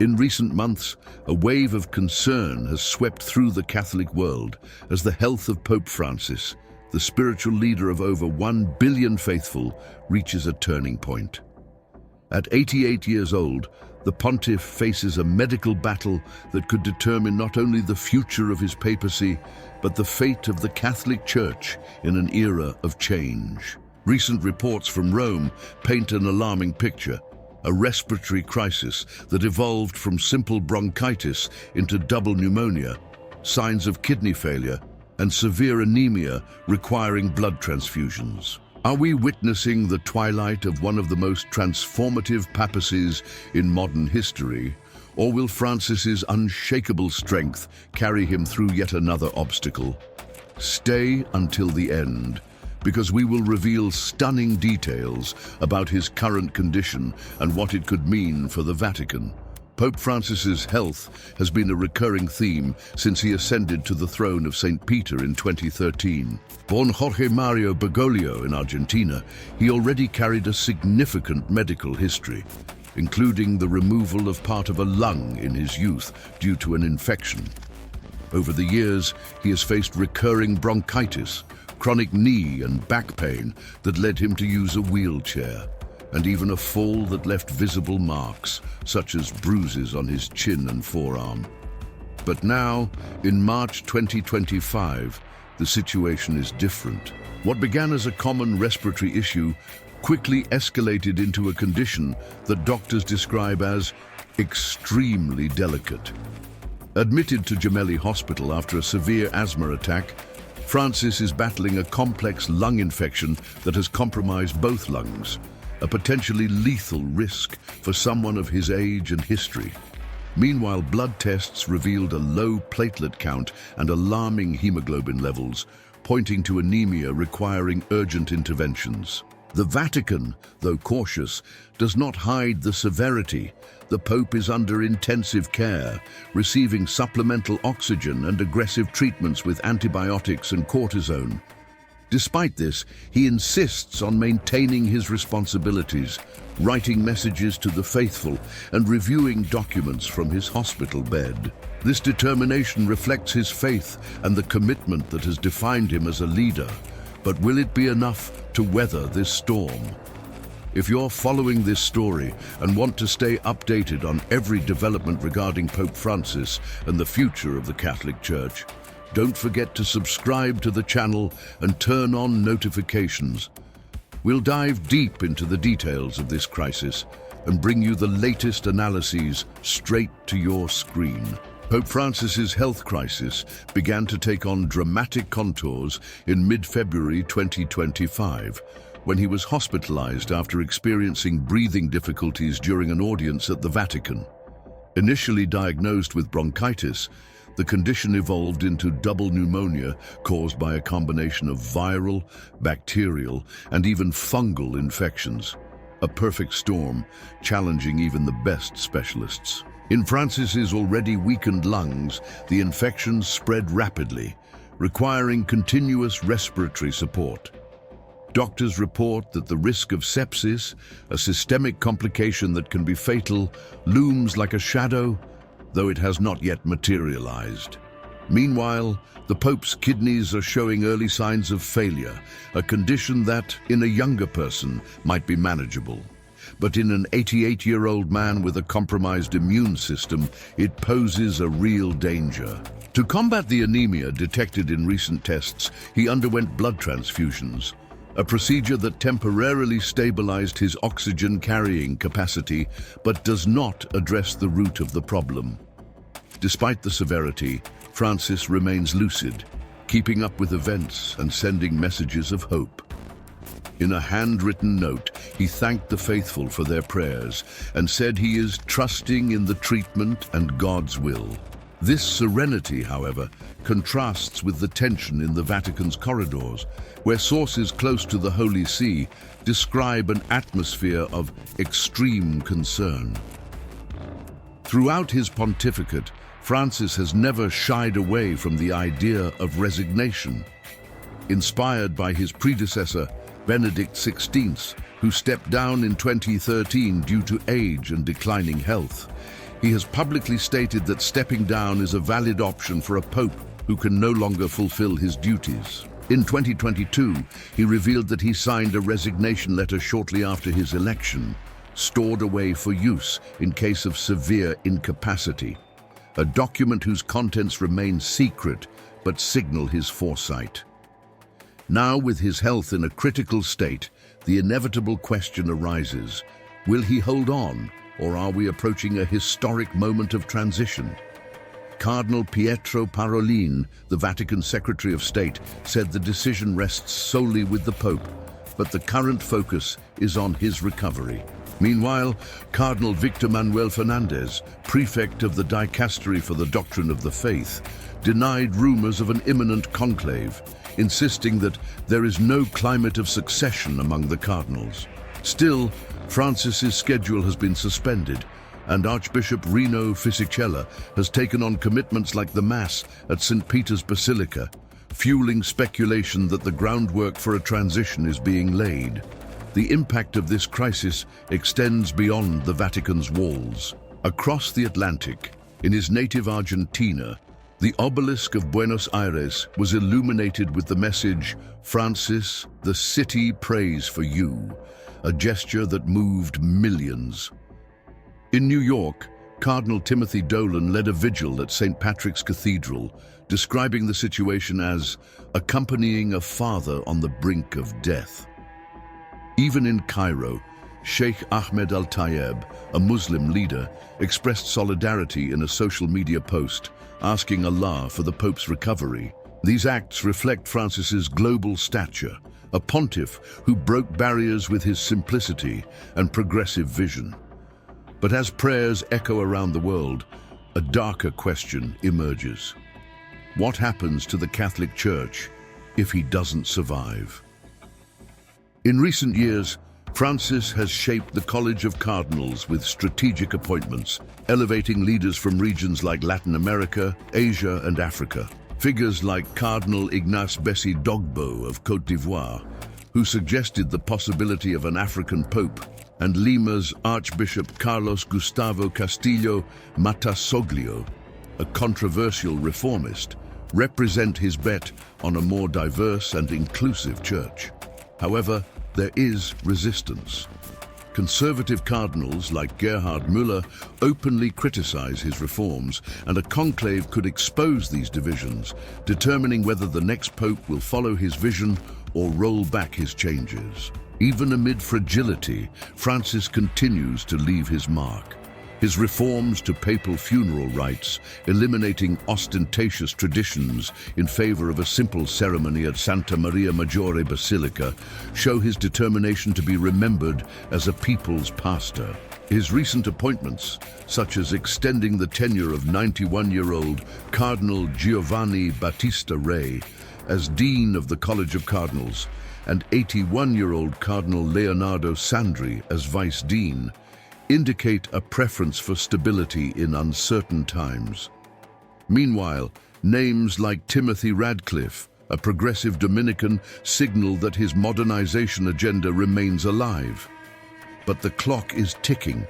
In recent months, a wave of concern has swept through the Catholic world as the health of Pope Francis, the spiritual leader of over 1 billion faithful, reaches a turning point. At 88 years old, the pontiff faces a medical battle that could determine not only the future of his papacy, but the fate of the Catholic Church in an era of change. Recent reports from Rome paint an alarming picture: a respiratory crisis that evolved from simple bronchitis into double pneumonia, signs of kidney failure, and severe anemia requiring blood transfusions. Are we witnessing the twilight of one of the most transformative papacies in modern history, or will Francis's unshakable strength carry him through yet another obstacle? Stay until the end, because we will reveal stunning details about his current condition and what it could mean for the Vatican. Pope Francis's health has been a recurring theme since he ascended to the throne of St. Peter in 2013. Born Jorge Mario Bergoglio in Argentina, he already carried a significant medical history, including the removal of part of a lung in his youth due to an infection. Over the years, he has faced recurring bronchitis, chronic knee and back pain that led him to use a wheelchair, and even a fall that left visible marks, such as bruises on his chin and forearm. But now, in March 2025, the situation is different. What began as a common respiratory issue quickly escalated into a condition that doctors describe as extremely delicate. Admitted to Gemelli Hospital after a severe asthma attack, Francis is battling a complex lung infection that has compromised both lungs, a potentially lethal risk for someone of his age and history. Meanwhile, blood tests revealed a low platelet count and alarming hemoglobin levels, pointing to anemia requiring urgent interventions. The Vatican, though cautious, does not hide the severity. The Pope is under intensive care, receiving supplemental oxygen and aggressive treatments with antibiotics and cortisone. Despite this, he insists on maintaining his responsibilities, writing messages to the faithful and reviewing documents from his hospital bed. This determination reflects his faith and the commitment that has defined him as a leader. But will it be enough to weather this storm? If you're following this story and want to stay updated on every development regarding Pope Francis and the future of the Catholic Church, don't forget to subscribe to the channel and turn on notifications. We'll dive deep into the details of this crisis and bring you the latest analyses straight to your screen. Pope Francis's health crisis began to take on dramatic contours in mid-February 2025, when he was hospitalized after experiencing breathing difficulties during an audience at the Vatican. Initially diagnosed with bronchitis, the condition evolved into double pneumonia caused by a combination of viral, bacterial, and even fungal infections. A perfect storm, challenging even the best specialists. In Francis's already weakened lungs, the infections spread rapidly, requiring continuous respiratory support. Doctors report that the risk of sepsis, a systemic complication that can be fatal, looms like a shadow, though it has not yet materialized. Meanwhile, the Pope's kidneys are showing early signs of failure, a condition that, in a younger person, might be manageable. But in an 88-year-old man with a compromised immune system, it poses a real danger. To combat the anemia detected in recent tests, he underwent blood transfusions, a procedure that temporarily stabilized his oxygen-carrying capacity, but does not address the root of the problem. Despite the severity, Francis remains lucid, keeping up with events and sending messages of hope. In a handwritten note, he thanked the faithful for their prayers and said he is trusting in the treatment and God's will. This serenity, however, contrasts with the tension in the Vatican's corridors, where sources close to the Holy See describe an atmosphere of extreme concern. Throughout his pontificate, Francis has never shied away from the idea of resignation. Inspired by his predecessor, Benedict XVI, who stepped down in 2013 due to age and declining health, He has publicly stated that stepping down is a valid option for a pope who can no longer fulfill his duties. In 2022, he revealed that he signed a resignation letter shortly after his election, stored away for use in case of severe incapacity, a document whose contents remain secret but signal his foresight. Now, with his health in a critical state, the inevitable question arises: will he hold on, or are we approaching a historic moment of transition? Cardinal Pietro Parolin, the Vatican Secretary of State, said the decision rests solely with the Pope, but the current focus is on his recovery. Meanwhile, Cardinal Victor Manuel Fernandez, prefect of the Dicastery for the Doctrine of the Faith, denied rumors of an imminent conclave, insisting that there is no climate of succession among the cardinals. Still, Francis's schedule has been suspended, and Archbishop Rino Fisichella has taken on commitments like the Mass at St. Peter's Basilica, fueling speculation that the groundwork for a transition is being laid. The impact of this crisis extends beyond the Vatican's walls. Across the Atlantic, in his native Argentina, the obelisk of Buenos Aires was illuminated with the message, "Francis, the city prays for you," a gesture that moved millions. In New York, Cardinal Timothy Dolan led a vigil at St. Patrick's Cathedral, describing the situation as accompanying a father on the brink of death. Even in Cairo, Sheikh Ahmed Al-Tayeb, a Muslim leader, expressed solidarity in a social media post, asking Allah for the Pope's recovery. These acts reflect Francis's global stature, a pontiff who broke barriers with his simplicity and progressive vision. But as prayers echo around the world, a darker question emerges. What happens to the Catholic Church if he doesn't survive? In recent years, Francis has shaped the College of Cardinals with strategic appointments, elevating leaders from regions like Latin America, Asia, and Africa. Figures like Cardinal Ignace Bessi Dogbo of Côte d'Ivoire, who suggested the possibility of an African pope, and Lima's Archbishop Carlos Gustavo Castillo Matasoglio, a controversial reformist, represent his bet on a more diverse and inclusive church. However, there is resistance. Conservative cardinals like Gerhard Müller openly criticize his reforms, and a conclave could expose these divisions, determining whether the next pope will follow his vision or roll back his changes. Even amid fragility, Francis continues to leave his mark. His reforms to papal funeral rites, eliminating ostentatious traditions in favor of a simple ceremony at Santa Maria Maggiore Basilica, show his determination to be remembered as a people's pastor. His recent appointments, such as extending the tenure of 91-year-old Cardinal Giovanni Battista Re as Dean of the College of Cardinals, and 81-year-old Cardinal Leonardo Sandri as Vice Dean, indicate a preference for stability in uncertain times. Meanwhile, names like Timothy Radcliffe, a progressive Dominican, signal that his modernization agenda remains alive. But the clock is ticking.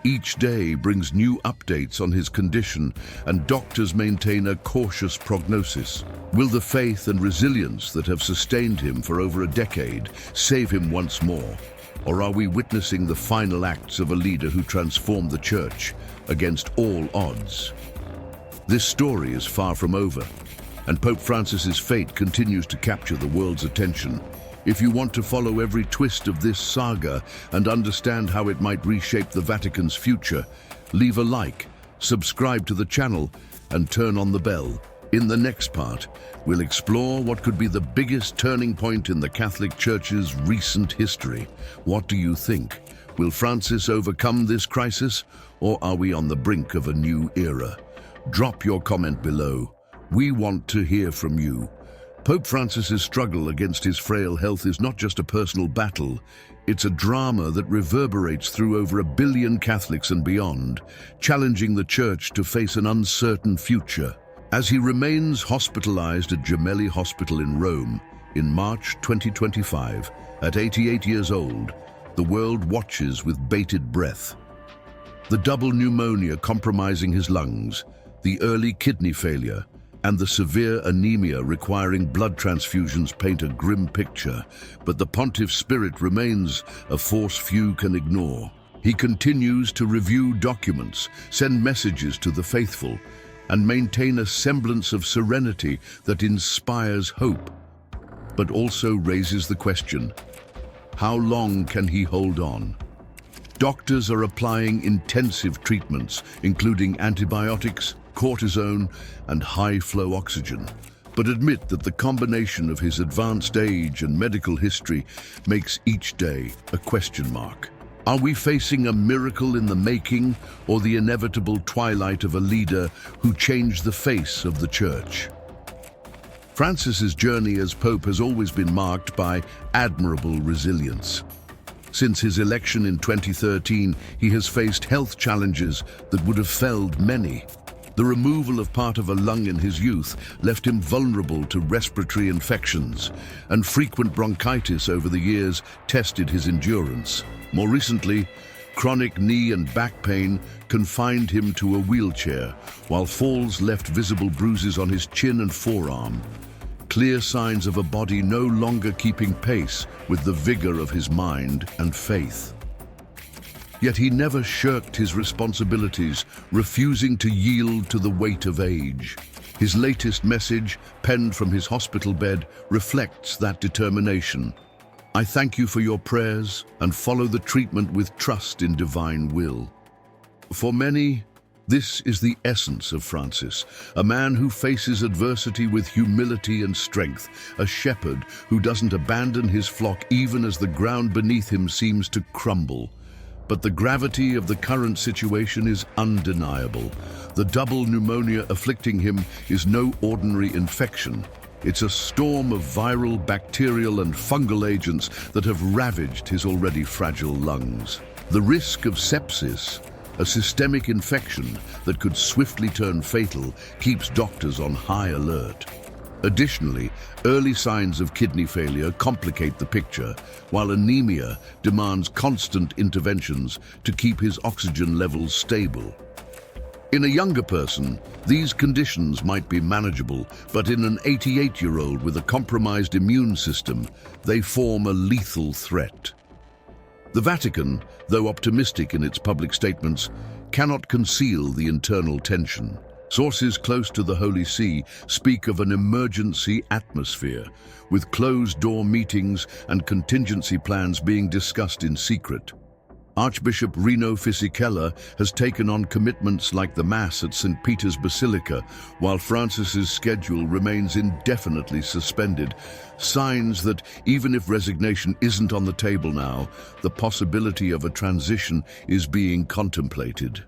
Each day brings new updates on his condition, and doctors maintain a cautious prognosis. Will the faith and resilience that have sustained him for over a decade save him once more? Or are we witnessing the final acts of a leader who transformed the Church against all odds? This story is far from over, and Pope Francis's fate continues to capture the world's attention. If you want to follow every twist of this saga and understand how it might reshape the Vatican's future, leave a like, subscribe to the channel, and turn on the bell. In the next part, we'll explore what could be the biggest turning point in the Catholic Church's recent history. What do you think? Will Francis overcome this crisis, or are we on the brink of a new era? Drop your comment below. We want to hear from you. Pope Francis's struggle against his frail health is not just a personal battle. It's a drama that reverberates through over 1 billion Catholics and beyond, challenging the Church to face an uncertain future. As he remains hospitalized at Gemelli Hospital in Rome in March 2025, at 88 years old, the world watches with bated breath. The double pneumonia compromising his lungs, the early kidney failure, and the severe anemia requiring blood transfusions paint a grim picture, but the pontiff's spirit remains a force few can ignore. He continues to review documents, send messages to the faithful, and maintain a semblance of serenity that inspires hope, but also raises the question, how long can he hold on? Doctors are applying intensive treatments, including antibiotics, cortisone, and high-flow oxygen, but admit that the combination of his advanced age and medical history makes each day a question mark. Are we facing a miracle in the making, or the inevitable twilight of a leader who changed the face of the Church? Francis's journey as Pope has always been marked by admirable resilience. Since his election in 2013, he has faced health challenges that would have felled many. The removal of part of a lung in his youth left him vulnerable to respiratory infections, and frequent bronchitis over the years tested his endurance. More recently, chronic knee and back pain confined him to a wheelchair, while falls left visible bruises on his chin and forearm. Clear signs of a body no longer keeping pace with the vigor of his mind and faith. Yet he never shirked his responsibilities, refusing to yield to the weight of age. His latest message, penned from his hospital bed, reflects that determination. I thank you for your prayers and follow the treatment with trust in divine will. For many, this is the essence of Francis, a man who faces adversity with humility and strength, a shepherd who doesn't abandon his flock even as the ground beneath him seems to crumble. But the gravity of the current situation is undeniable. The double pneumonia afflicting him is no ordinary infection. It's a storm of viral, bacterial, and fungal agents that have ravaged his already fragile lungs. The risk of sepsis, a systemic infection that could swiftly turn fatal, keeps doctors on high alert. Additionally, early signs of kidney failure complicate the picture, while anemia demands constant interventions to keep his oxygen levels stable. In a younger person, these conditions might be manageable, but in an 88-year-old with a compromised immune system, they form a lethal threat. The Vatican, though optimistic in its public statements, cannot conceal the internal tension. Sources close to the Holy See speak of an emergency atmosphere, with closed-door meetings and contingency plans being discussed in secret. Archbishop Rino Fisichella has taken on commitments like the Mass at St. Peter's Basilica, while Francis's schedule remains indefinitely suspended. Signs that even if resignation isn't on the table now, the possibility of a transition is being contemplated.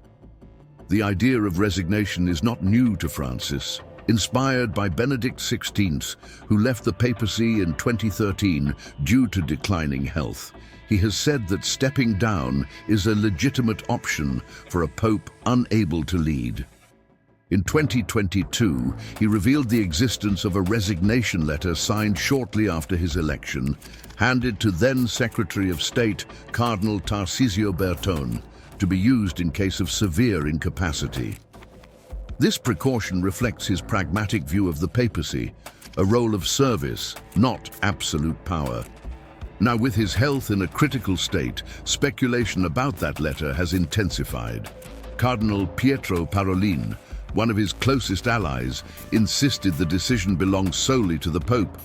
The idea of resignation is not new to Francis. Inspired by Benedict XVI, who left the papacy in 2013 due to declining health, he has said that stepping down is a legitimate option for a pope unable to lead. In 2022, he revealed the existence of a resignation letter signed shortly after his election, handed to then Secretary of State Cardinal Tarcisio Bertone, to be used in case of severe incapacity. This precaution reflects his pragmatic view of the papacy, a role of service, not absolute power. Now, with his health in a critical state, speculation about that letter has intensified. Cardinal Pietro Parolin, one of his closest allies, insisted the decision belongs solely to the Pope,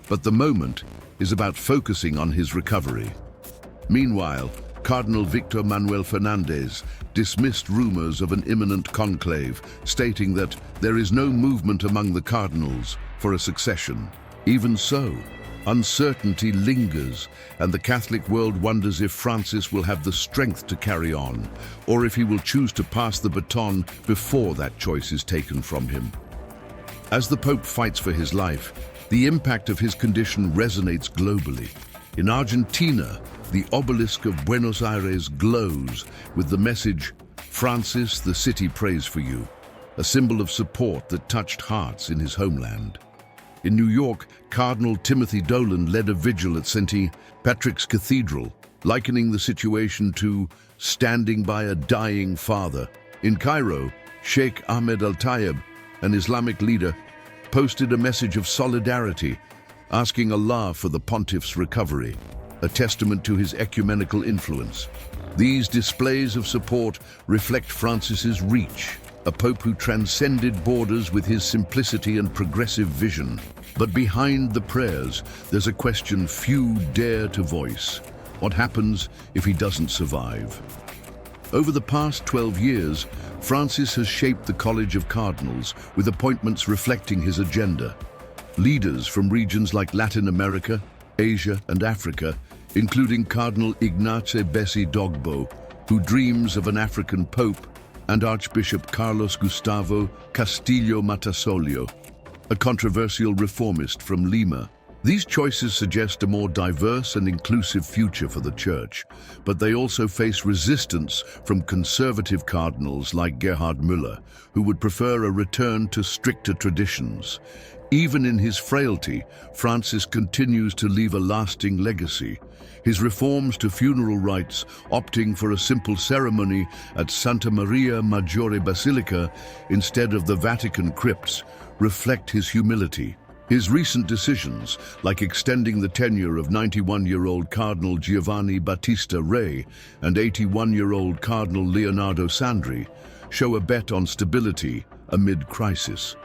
but the moment is about focusing on his recovery. Meanwhile, Cardinal Victor Manuel Fernandez dismissed rumors of an imminent conclave, stating that there is no movement among the cardinals for a succession. Even so, uncertainty lingers, and the Catholic world wonders if Francis will have the strength to carry on, or if he will choose to pass the baton before that choice is taken from him. As the Pope fights for his life, the impact of his condition resonates globally. In Argentina, the obelisk of Buenos Aires glows with the message, "Francis, the city prays for you," a symbol of support that touched hearts in his homeland. In New York, Cardinal Timothy Dolan led a vigil at St. Patrick's Cathedral, likening the situation to standing by a dying father. In Cairo, Sheikh Ahmed Al-Tayeb, an Islamic leader, posted a message of solidarity, asking Allah for the pontiff's recovery, a testament to his ecumenical influence. These displays of support reflect Francis's reach, a pope who transcended borders with his simplicity and progressive vision. But behind the prayers, there's a question few dare to voice. What happens if he doesn't survive? Over the past 12 years, Francis has shaped the College of Cardinals with appointments reflecting his agenda. Leaders from regions like Latin America, Asia, and Africa, including Cardinal Ignace Bessi Dogbo, who dreams of an African pope, and Archbishop Carlos Gustavo Castillo Matasolio, a controversial reformist from Lima. These choices suggest a more diverse and inclusive future for the Church, but they also face resistance from conservative cardinals like Gerhard Müller, who would prefer a return to stricter traditions. Even in his frailty, Francis continues to leave a lasting legacy. His reforms to funeral rites, opting for a simple ceremony at Santa Maria Maggiore Basilica instead of the Vatican crypts, reflect his humility. His recent decisions, like extending the tenure of 91-year-old Cardinal Giovanni Battista Re and 81-year-old Cardinal Leonardo Sandri, show a bet on stability amid crisis.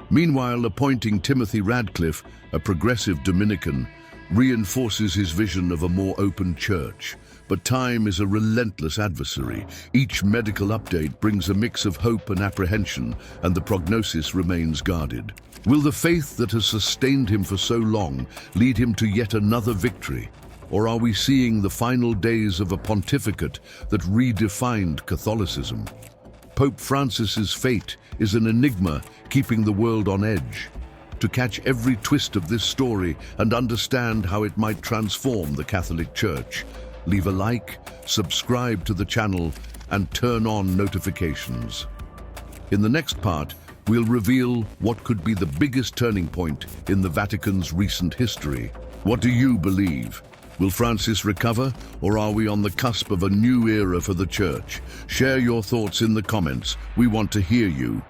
Meanwhile, appointing Timothy Radcliffe, a progressive Dominican, reinforces his vision of a more open church. But time is a relentless adversary. Each medical update brings a mix of hope and apprehension, and the prognosis remains guarded. Will the faith that has sustained him for so long lead him to yet another victory? Or are we seeing the final days of a pontificate that redefined Catholicism? Pope Francis's fate is an enigma keeping the world on edge. To catch every twist of this story and understand how it might transform the Catholic Church, leave a like, subscribe to the channel, and turn on notifications. In the next part, we'll reveal what could be the biggest turning point in the Vatican's recent history. What do you believe? Will Francis recover, or are we on the cusp of a new era for the Church? Share your thoughts in the comments. We want to hear you.